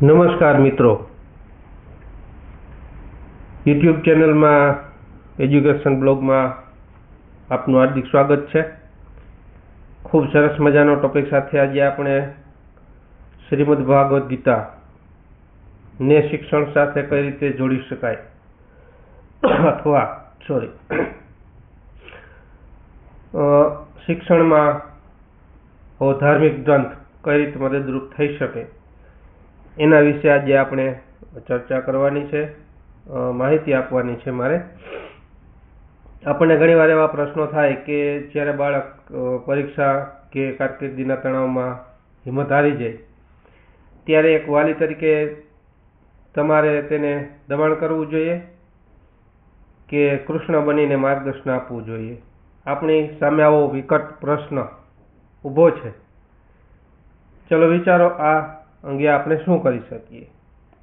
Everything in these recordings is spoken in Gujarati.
નમસ્કાર મિત્રો, યુટ્યુબ ચેનલમાં એજ્યુકેશન બ્લોગમાં આપનું હાર્દિક સ્વાગત છે। ખૂબ સરસ મજાનો ટોપિક સાથે આજે આપણે શ્રીમદ ભાગવત ગીતા ને શિક્ષણ સાથે કઈ રીતે જોડી શકાય અથવા શિક્ષણમાં ધાર્મિક ગ્રંથ કઈ રીતે મદદરૂપ થઈ શકે એના વિશે આજે આપણે ચર્ચા કરવાની છે, માહિતી આપવાની છે। મારે આપણને ઘણીવાર એવા પ્રશ્નો થાય કે જ્યારે બાળક પરીક્ષા કે કારકિર્દીના તણાવમાં હિંમત હારી જાય ત્યારે એક વાલી તરીકે તમારે તેને દબાણ કરવું જોઈએ કે કૃષ્ણ બનીને માર્ગદર્શન આપવું જોઈએ। આપણી સામે આવો વિકટ પ્રશ્ન ઊભો છે। ચલો વિચારો, આ અંગે આપણે શું કરી શકીએ?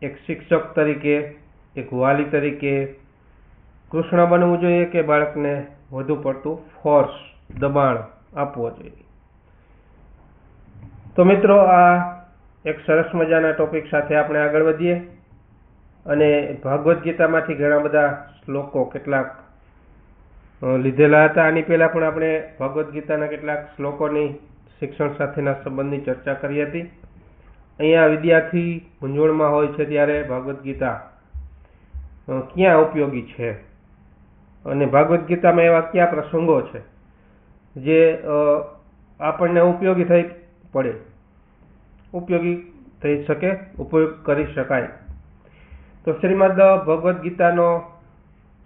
એક શિક્ષક તરીકે, એક વાલી તરીકે કૃષ્ણ બનવું જોઈએ કે બાળકને વધુ પડતું ફોર્સ, દબાણ આપવો જોઈએ? તો મિત્રો, આ એક સરસ મજાના ટોપિક સાથે આપણે આગળ વધીએ અને ભાગવત ગીતામાંથી ઘણા બધા શ્લોકો કેટલાક લીધેલા હતા। આની પહેલા પણ આપણે ભાગવત ગીતાના કેટલાક શ્લોકોની શિક્ષણ સાથેના સંબંધની ચર્ચા કરી હતી। અહીંયા વિદ્યાર્થી મૂંઝવણમાં હોય છે ત્યારે ભાગવત ગીતા ક્યાં ઉપયોગી છે અને ભાગવત ગીતામાં એવા કયા પ્રસંગો છે જે આપણને ઉપયોગી થઈ શકે, ઉપયોગ કરી શકાય? તો શ્રીમદ ભગવદ્ ગીતાનો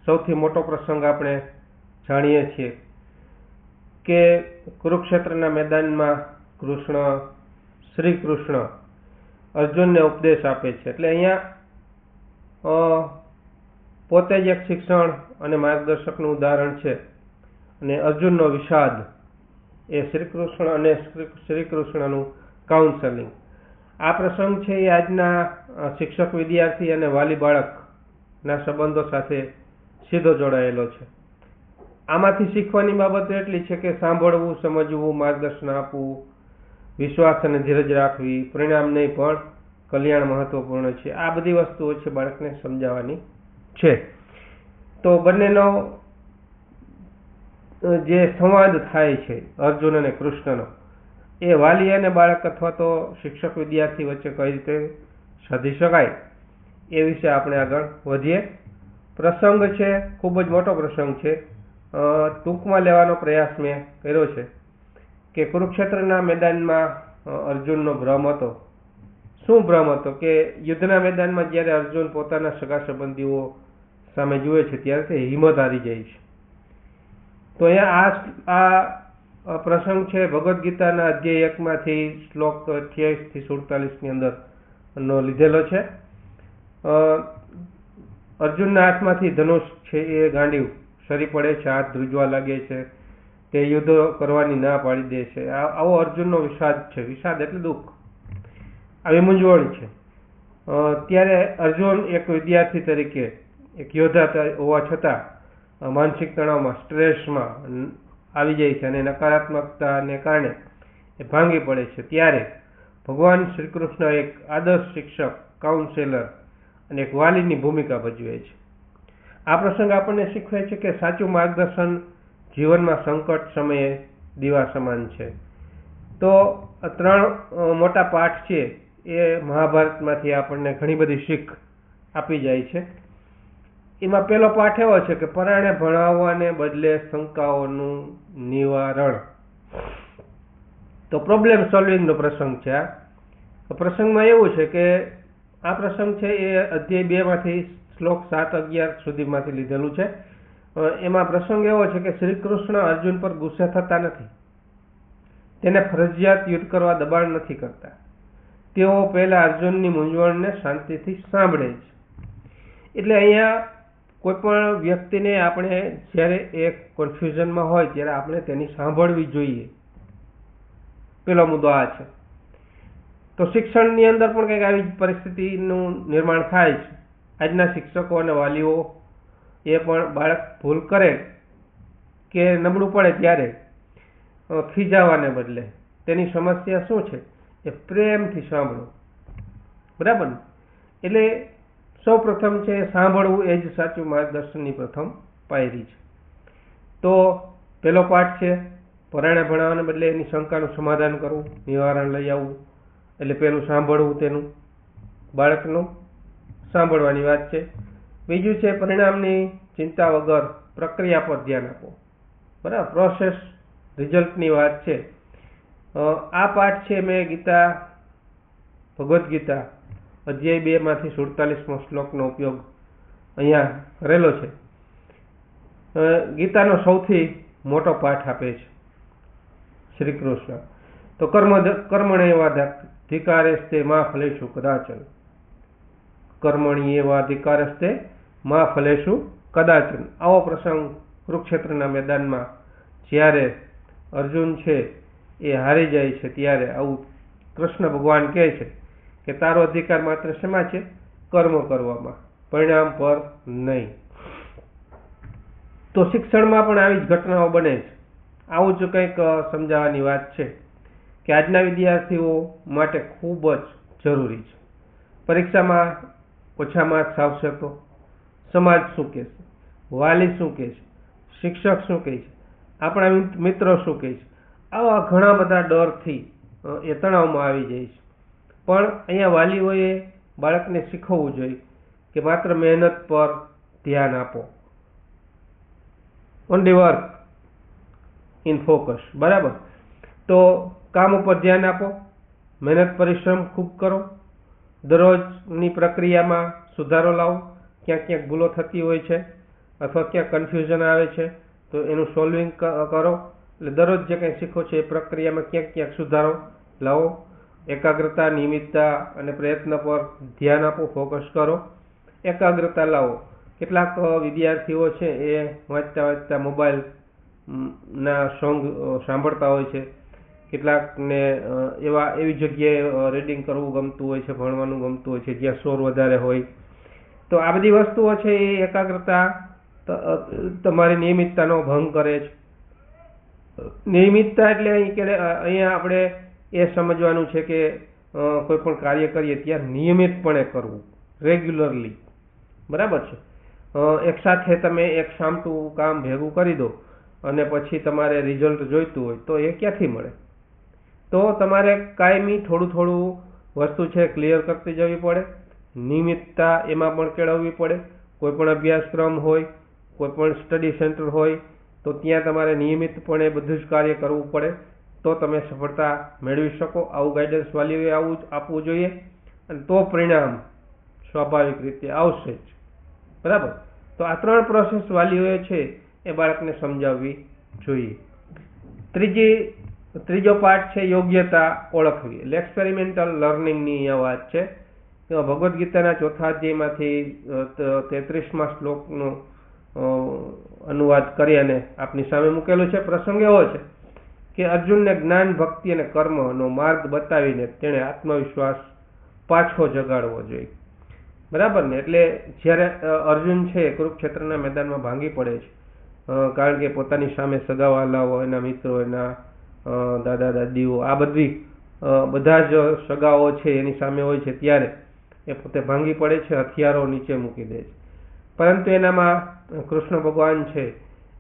સૌથી મોટો પ્રસંગ આપણે જાણીએ છીએ કે કુરુક્ષેત્રના મેદાનમાં શ્રી કૃષ્ણ અર્જુનને ઉપદેશ આપે છે। એટલે અહીંયા પોતે જ એક શિક્ષણ અને માર્ગદર્શકનું ઉદાહરણ છે અને અર્જુનનો વિષાદ એ શ્રી કૃષ્ણ અને શ્રી કૃષ્ણનું કાઉન્સેલિંગ। આ પ્રસંગ છે એ આજના શિક્ષક, વિદ્યાર્થી અને વાલી બાળકના સંબંધો સાથે સીધો જોડાયેલો છે। આમાંથી શીખવાની બાબતો એટલી છે કે સાંભળવું, સમજવું, માર્ગદર્શન આપવું, વિશ્વાસ અને ધીરજ રાખવી, પરિણામ નહીં પણ કલ્યાણ મહત્વપૂર્ણ છે। આ બધી વસ્તુઓ છે બાળકને સમજાવવાની છે। તો બંનેનો જે સંવાદ થાય છે અર્જુન અને કૃષ્ણનો, એ વાલી અને બાળક અથવા તો શિક્ષક વિદ્યાર્થી વચ્ચે કઈ રીતે સાધી શકાય એ વિશે આપણે આગળ વધીએ। પ્રસંગ છે, ખૂબ જ મોટો પ્રસંગ છે, ટૂંકમાં લેવાનો પ્રયાસ મેં કર્યો છે કે કુરુક્ષેત્રના મેદાનમાં અર્જુનનો ભ્રમ હતો। શું ભ્રમ હતો? કે યુદ્ધના મેદાનમાં જ્યારે અર્જુન પોતાના સગા સંબંધીઓ સામે જુએ છે ત્યારે તે હિંમત હારી જાય છે। તો અહીંયા આ પ્રસંગ છે ભગવદ્ ગીતાના અધ્યાય 1માંથી શ્લોક 28 થી 47 ની અંદર લીધેલો છે। અર્જુનના હાથમાંથી ધનુષ છે એ ગાંડિયું સરી પડે છે, હાથ ધ્રુજવા લાગે છે, તે યુદ્ધ કરવાની ના પાડી દે છે। આવો અર્જુનનો વિષાદ છે। વિષાદ એટલે દુઃખ, આવી મૂંઝવણ છે। ત્યારે અર્જુન એક વિદ્યાર્થી તરીકે, એક યોદ્ધા હોવા છતાં માનસિક તણાવમાં, સ્ટ્રેસમાં આવી જાય છે અને નકારાત્મકતાને કારણે એ ભાંગી પડે છે। ત્યારે ભગવાન શ્રી કૃષ્ણ એક આદર્શ શિક્ષક, કાઉન્સેલર અને એક વાલીની ભૂમિકા ભજવે છે। આ પ્રસંગ આપણને શીખવે છે કે સાચું માર્ગદર્શન જીવનમાં સંકટ સમયે દીવા સમાન છે। તો 3 મોટા પાઠ છે એ મહાભારતમાંથી આપણને ઘણી બધી શીખ આપી જાય છે। એમાં પહેલો પાઠ એવો છે કે પરાણે ભણાવવાને બદલે શંકાઓનું નિવારણ। તો પ્રોબ્લેમ સોલ્વિંગનો પ્રસંગ છે। આ પ્રસંગમાં એવું છે કે આ પ્રસંગ છે એ અધ્યાય 2માંથી શ્લોક 7-11 સુધીમાંથી લીધેલું છે। એમાં પ્રસંગ એવો છે કે શ્રી કૃષ્ણ અર્જુન પર ગુસ્સે થતા નથી, તેને ફરજિયાત યુદ્ધ કરવા દબાણ નથી કરતા। તેઓ પહેલા અર્જુનની મૂંઝવણને શાંતિથી સાંભળે છે। એટલે અહીંયા કોઈ પણ વ્યક્તિને આપણે જ્યારે એક કન્ફ્યુઝનમાં હોય ત્યારે આપણે તેની સાંભળવી જોઈએ। પેલો મુદ્દો આ છે। તો શિક્ષણની અંદર પણ કંઈક આવી પરિસ્થિતિનું નિર્માણ થાય છે। આજના શિક્ષકો અને વાલીઓ એ પણ બાળક ભૂલ કરે કે નબળું પડે ત્યારે ખીજાવાને બદલે તેની સમસ્યા શું છે એ પ્રેમથી સાંભળો, બરાબર ને? એટલે સૌ પ્રથમ છે સાંભળવું એ જ સાચું માર્ગદર્શનની પ્રથમ પાયરી છે. તો પહેલો પાઠ છે પરાણે ભણાવવાને બદલે એની શંકાનું સમાધાન કરવું, નિવારણ લઈ આવવું. એટલે પેલું સાંભળવું, તેનું બાળકનું સાંભળવાની વાત છે. બીજું છે પરિણામની ચિંતા વગર પ્રક્રિયા પર ધ્યાન આપો. બરાબર, પ્રોસેસ રિઝલ્ટની વાત છે. આ પાઠ છે મેં ભગવદ્ ગીતા અધ્યાય 2 માંથી 47મો શ્લોકનો ઉપયોગ અહીંયા કરેલો છે. ગીતાનો સૌથી મોટો પાઠ આપે છે શ્રી કૃષ્ણ. તો કર્મણ્યેવાધિકારેસ્તે મા ફલેષુ કદાચન. કર્મણ્યેવાધિકારેસ્તે મા ફલેષુ કદાચન. આવો પ્રસંગ કુરુક્ષેત્રના મેદાનમાં જ્યારે અર્જુન છે એ હારી જાય છે ત્યારે આવું કૃષ્ણ ભગવાન કહે છે કે તારો અધિકાર માત્ર શેમાં છે? કર્મ કરવામાં, પરિણામ પર નહીં. તો શિક્ષણમાં પણ આવી જ ઘટનાઓ બને છે. આવું જ કંઈક સમજાવવાની વાત છે કે આજના વિદ્યાર્થીઓ માટે ખૂબ જ જરૂરી છે. પરીક્ષામાં ઓછા માર્ક્સ આવશે તો સમાજ શું કહેશે, વાલી શું કહે છે, શિક્ષક શું કહે છે, આપણા મિત્રો શું કહે છે, આવા ઘણા બધા ડરથી એ તણાવમાં આવી જાય છે. પણ અહીંયા વાલીઓએ બાળકને શીખવવું જોઈએ કે માત્ર મહેનત પર ધ્યાન આપો. Only work in focus. બરાબર, તો કામ ઉપર ધ્યાન આપો, મહેનત પરિશ્રમ ખૂબ કરો, દરરોજની પ્રક્રિયામાં સુધારો લાવો. ક્યાંક ક્યાંક ભૂલો થતી હોય છે અથવા ક્યાંક કન્ફ્યુઝન આવે છે તો એનું સોલ્વિંગ કરો. એટલે દરરોજ જે કંઈ શીખો છો એ પ્રક્રિયામાં ક્યાંક ક્યાંક સુધારો લાવો. એકાગ્રતા, નિયમિતતા અને પ્રયત્ન પર ધ્યાન આપો, ફોકસ કરો, એકાગ્રતા લાવો. કેટલાક વિદ્યાર્થીઓ છે એ વાંચતા મોબાઈલ ના સોંગ સાંભળતા હોય છે. કેટલાકને એવી જગ્યાએ રીડિંગ કરવું ગમતું હોય છે, ભણવાનું ગમતું હોય છે જ્યાં શોર વધારે હોય. તો આ બધી વસ્તુઓ છે એ એકાગ્રતા, તમારી નિયમિતતાનો ભંગ કરે છે. નિયમિતતા એટલે અહીંયા આપણે એ સમજવાનું છે કે કોઈ પણ કાર્ય કરીએ ત્યાં નિયમિતપણે કરવું, રેગ્યુલરલી. બરાબર છે. એક સાથે તમે એક સામટું કામ ભેગું કરી દો અને પછી તમારે રિઝલ્ટ જોઈતું હોય તો એ ક્યાંથી મળે? તો તમારે કાયમી થોડું થોડું વસ્તુ છે ક્લિયર કરતી જવી પડે. નિયમિતતા એમાં પણ કેળવવી પડે. કોઈ પણ અભ્યાસક્રમ હોય, કોઈ પણ સ્ટડી સેન્ટર હોય તો ત્યાં તમારે નિયમિતપણે બધું જ કાર્ય કરવું પડે તો તમે સફળતા મેળવી શકો. આવું ગાઈડન્સ વાલીઓએ આપવું જોઈએ અને તો પરિણામ સ્વાભાવિક રીતે આવશે જ. બરાબર, તો આ 3 પ્રોસેસ વાલીઓએ છે એ બાળકને સમજાવવી જોઈએ. ત્રીજો પાઠ છે યોગ્યતા ઓળખવી. એટલે એક્સપેરિમેન્ટલ લર્નિંગની અહીંયા વાત છે. ભગવદ્ ગીતાના 4થા અધ્યાયમાંથી 33મા શ્લોકનો અનુવાદ કરી અને આપની સામે મૂકેલો છે. પ્રસંગ એવો છે કે અર્જુનને જ્ઞાન, ભક્તિ અને કર્મનો માર્ગ બતાવીને તેણે આત્મવિશ્વાસ પાછો જગાડવો જોઈએ. બરાબર ને? એટલે જ્યારે અર્જુન છે કુરુક્ષેત્રના મેદાનમાં ભાંગી પડે છે કારણ કે પોતાની સામે સગાવાલાઓ, એના મિત્રો, એના દાદા દાદીઓ, આ બધા જ સગાઓ છે એની સામે હોય છે ત્યારે એ પોતે ભાંગી પડે છે, હથિયારો નીચે મૂકી દે છે. પરંતુ એનામાં કૃષ્ણ ભગવાન છે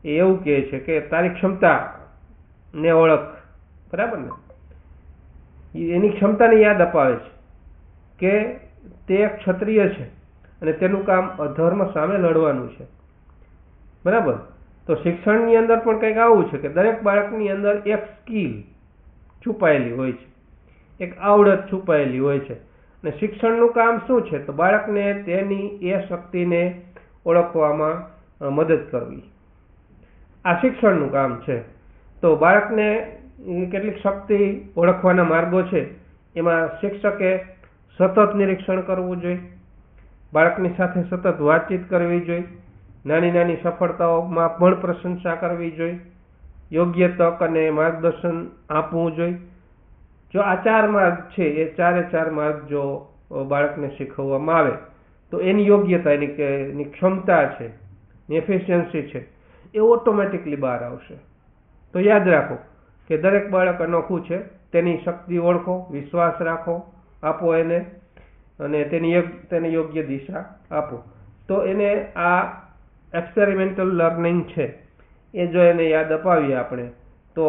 એ એવું કહે છે કે તારી ક્ષમતાને ઓળખ. બરાબર ને? એની ક્ષમતાને યાદ અપાવે છે કે તે એક ક્ષત્રિય છે અને તેનું કામ અધર્મ સામે લડવાનું છે. બરાબર, તો શિક્ષણની અંદર પણ કંઈક આવું છે કે દરેક બાળકની અંદર એક સ્કિલ છુપાયેલી હોય છે, એક આવડત છુપાયેલી હોય છે. અને શિક્ષણનું કામ શું છે? તો બાળકને તેની એ શક્તિને ઓળખવામાં મદદ કરવી. આ શિક્ષણનું કામ છે. તો બાળકને કેટલીક શક્તિ ઓળખવાના માર્ગો છે. એમાં શિક્ષકે સતત નિરીક્ષણ કરવું જોઈએ, બાળકની સાથે સતત વાતચીત કરવી જોઈએ, નાની નાની સફળતાઓમાં પણ પ્રશંસા કરવી જોઈએ, યોગ્ય તક અને માર્ગદર્શન આપવું જોઈએ. જો આ 4 માર્ગ છે એ 4 માર્ગ જો બાળકને શીખવવામાં આવે તો એની યોગ્યતા, એની ક્ષમતા છે, એફિશિયન્સી છે એ ઓટોમેટિકલી બહાર આવશે. તો યાદ રાખો કે દરેક બાળક અનોખું છે. તેની શક્તિ ઓળખો, વિશ્વાસ રાખો, આપો એને. અને તેને યોગ્ય દિશા આપો. તો એને આ એક્સપેરિમેન્ટલ લર્નિંગ છે એ જો એને યાદ અપાવીએ આપણે તો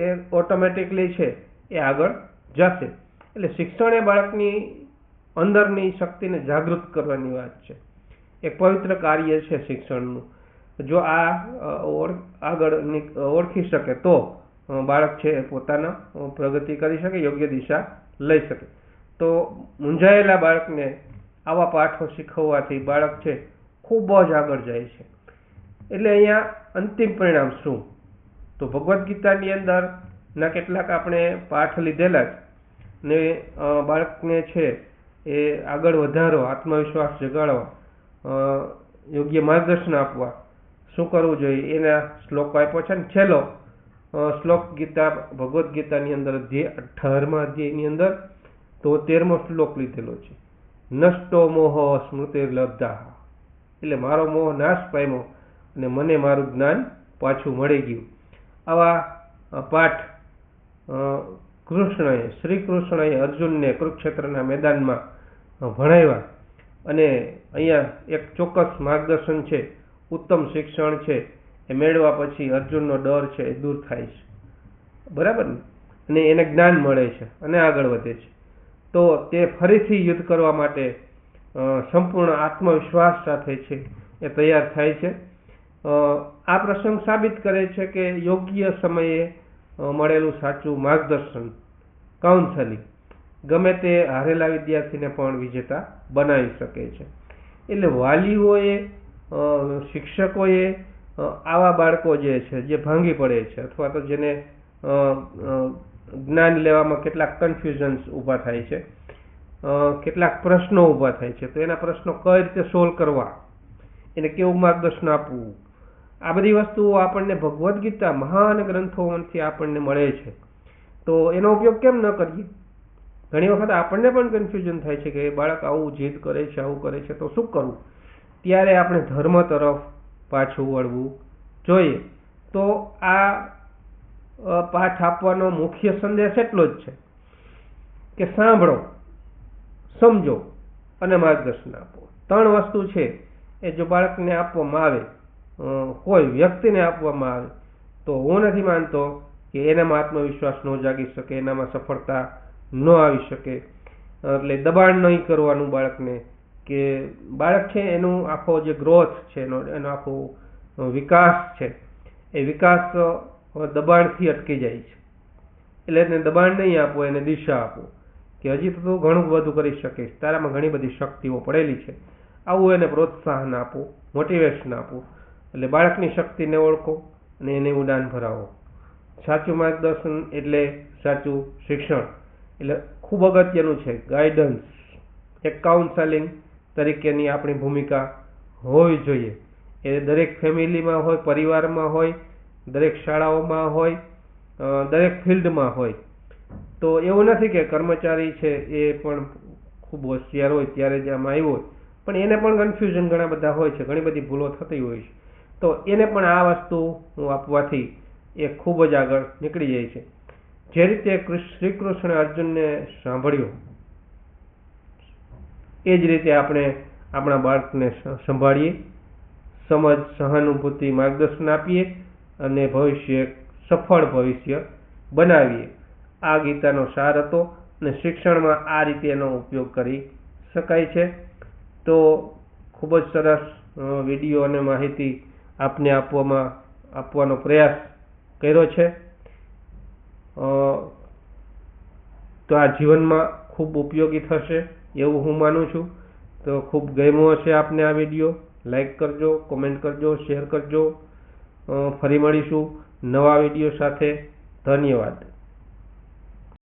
એ ઓટોમેટિકલી છે એ આગળ જશે. એટલે શિક્ષણ એ બાળકની અંદરની શક્તિને જાગૃત કરવાની વાત છે. એક પવિત્ર કાર્ય છે શિક્ષણનું. જો આ આગળ ઓળખી શકે તો બાળક છે એ પોતાના પ્રગતિ કરી શકે, યોગ્ય દિશા લઈ શકે. તો મૂંઝાયેલા બાળકને આવા પાઠો શીખવવાથી બાળક છે ખૂબ જ આગળ જાય છે. એટલે અહીંયા અંતિમ પરિણામ શું? તો ભગવદ્ ગીતાની અંદર ના કેટલાક આપણે પાઠ લીધેલા જ ને બાળકને છે એ આગળ વધારો, આત્મવિશ્વાસ જગાડવા, યોગ્ય માર્ગદર્શન આપવા શું કરવું જોઈએ એના શ્લોકો આપ્યો છે. ને છેલ્લો શ્લોક ભગવદ્ ગીતાની અંદર 18મા અધ્યાયની અંદર 13મો શ્લોક લીધેલો છે. નષ્ટો મોહ સ્મૃતિર્લબ્ધા, એટલે મારો મોહ નાશ પામ્યો અને મને મારું જ્ઞાન પાછું મળી ગયું. આવા પાઠ શ્રી કૃષ્ણએ અર્જુનને કુરુક્ષેત્રના મેદાનમાં ભણાવ્યા. અને અહીંયા એક ચોક્કસ માર્ગદર્શન છે, ઉત્તમ શિક્ષણ છે એ મેળવ્યા પછી અર્જુનનો ડર છે એ દૂર થાય છે, બરાબર ને, અને એને જ્ઞાન મળે છે અને આગળ વધે છે. તો તે ફરીથી યુદ્ધ કરવા માટે સંપૂર્ણ આત્મવિશ્વાસ સાથે છે એ તૈયાર થાય છે. આ પ્રસંગ સાબિત કરે છે કે યોગ્ય સમયે મળેલું સાચું માર્ગદર્શન, કાઉન્સેલિંગ ગમે તે હારેલા વિદ્યાર્થીને પણ વિજેતા બનાવી શકે છે. એટલે વાલીઓએ, શિક્ષકોએ આવા બાળકો જે છે જે ભાંગી પડે છે અથવા તો જેને જ્ઞાન લેવામાં કેટલાક કન્ફ્યુઝન્સ ઊભા થાય છે, કેટલાક પ્રશ્નો ઊભા થાય છે, તો એના પ્રશ્નો કઈ રીતે સોલ્વ કરવા, એને કેવું માર્ગદર્શન આપવું, આ બધી વસ્તુઓ આપણને ભગવદ્ ગીતા મહાન ગ્રંથોમાંથી આપણને મળે છે. તો એનો ઉપયોગ કેમ ન કરીએ? ઘણી વખત આપણને પણ કન્ફ્યુઝન થાય છે કે બાળક આવું જીદ કરે છે, આવું કરે છે, તો શું કરવું? ત્યારે આપણે ધર્મ તરફ પાછું વળવું જોઈએ. તો આ પાઠ આપવાનો મુખ્ય સંદેશ એટલો જ છે કે સાંભળો, સમજો અને માર્ગદર્શન આપો. 3 વસ્તુ છે એ જો બાળકને આપવામાં આવે, કોઈ વ્યક્તિને આપવામાં આવે, તો હું નથી માનતો કે એનામાં આત્મવિશ્વાસ ન જાગી શકે, એનામાં સફળતા ન આવી શકે. એટલે દબાણ નહીં કરવાનું બાળકને, કે બાળક છે એનું આખો જે ગ્રોથ છે, એનો આખો વિકાસ છે, એ વિકાસ દબાણથી અટકી જાય છે. એટલે એને દબાણ નહીં આપો, એને દિશા આપો કે હજી તો તું ઘણું બધું કરી શકીશ, તારામાં ઘણી બધી શક્તિઓ પડેલી છે. આવું એને પ્રોત્સાહન આપો, મોટિવેશન આપો. એટલે બાળકની શક્તિને ઓળખો અને એને ઉડાન ભરાવો. સાચું માર્ગદર્શન એટલે સાચું શિક્ષણ. એટલે ખૂબ અગત્યનું છે ગાઈડન્સ. એક કાઉન્સેલિંગ તરીકેની આપણી ભૂમિકા હોવી જોઈએ. એ દરેક ફેમિલીમાં હોય, પરિવારમાં હોય, દરેક શાળાઓમાં હોય, દરેક ફિલ્ડમાં હોય. તો એવું નથી કે કર્મચારી છે એ પણ ખૂબ હોશિયાર હોય ત્યારે જ આમાં આવ્યો હોય, પણ એને પણ કન્ફ્યુઝન ઘણા બધા હોય છે, ઘણી બધી ભૂલો થતી હોય છે. તો એને પણ આ વસ્તુ આપવાથી એ ખૂબ જ આગળ નીકળી જાય છે. જે રીતે શ્રી કૃષ્ણ અર્જુનને સાંભળ્યો, એ જ રીતે આપણે આપણા બાળકને સંભાળીએ, સમજ, સહાનુભૂતિ, માર્ગદર્શન આપીએ અને સફળ ભવિષ્ય બનાવીએ. આ ગીતાનો સાર હતો અને શિક્ષણમાં આ રીતે એનો ઉપયોગ કરી શકાય છે. તો ખૂબ જ સરસ વિડીયો અને માહિતી આપને આપવાનો પ્રયાસ કર્યો છે. તો આ જીવનમાં ખૂબ ઉપયોગી થશે એવું હું માનું છું. તો ખૂબ ગમ્યો હશે આપને આ વિડીયો. લાઈક કરજો, કોમેન્ટ કરજો, શેર કરજો. ફરી મળીશું નવા વિડીયો સાથે. ધન્યવાદ.